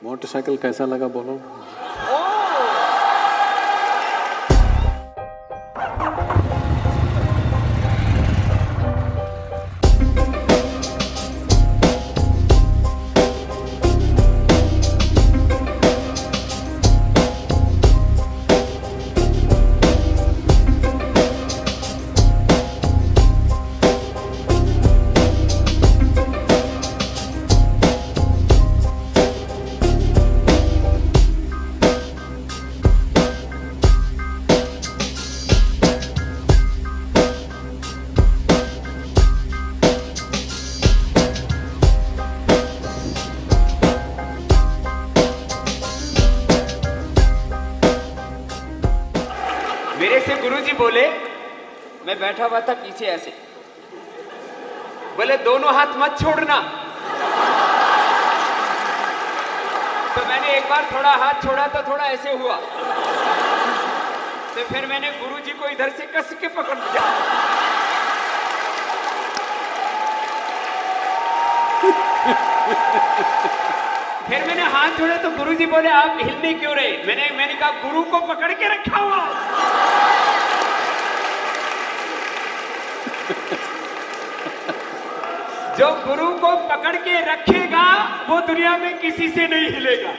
Motorcycle कैसा लगा बोलो। मेरे से गुरुजी बोले, मैं बैठा हुआ था पीछे ऐसे, बोले दोनों हाथ मत छोड़ना। तो मैंने एक बार थोड़ा हाथ छोड़ा तो थोड़ा ऐसे हुआ, तो फिर मैंने गुरुजी को इधर से कस के पकड़ लिया। फिर मैंने हाथ छोड़ा तो गुरुजी बोले आप हिलने क्यों रहे? मैंने कहा गुरु को पकड़ के रखा हुआ। जो गुरु को पकड़ के रखेगा वो दुनिया में किसी से नहीं हिलेगा।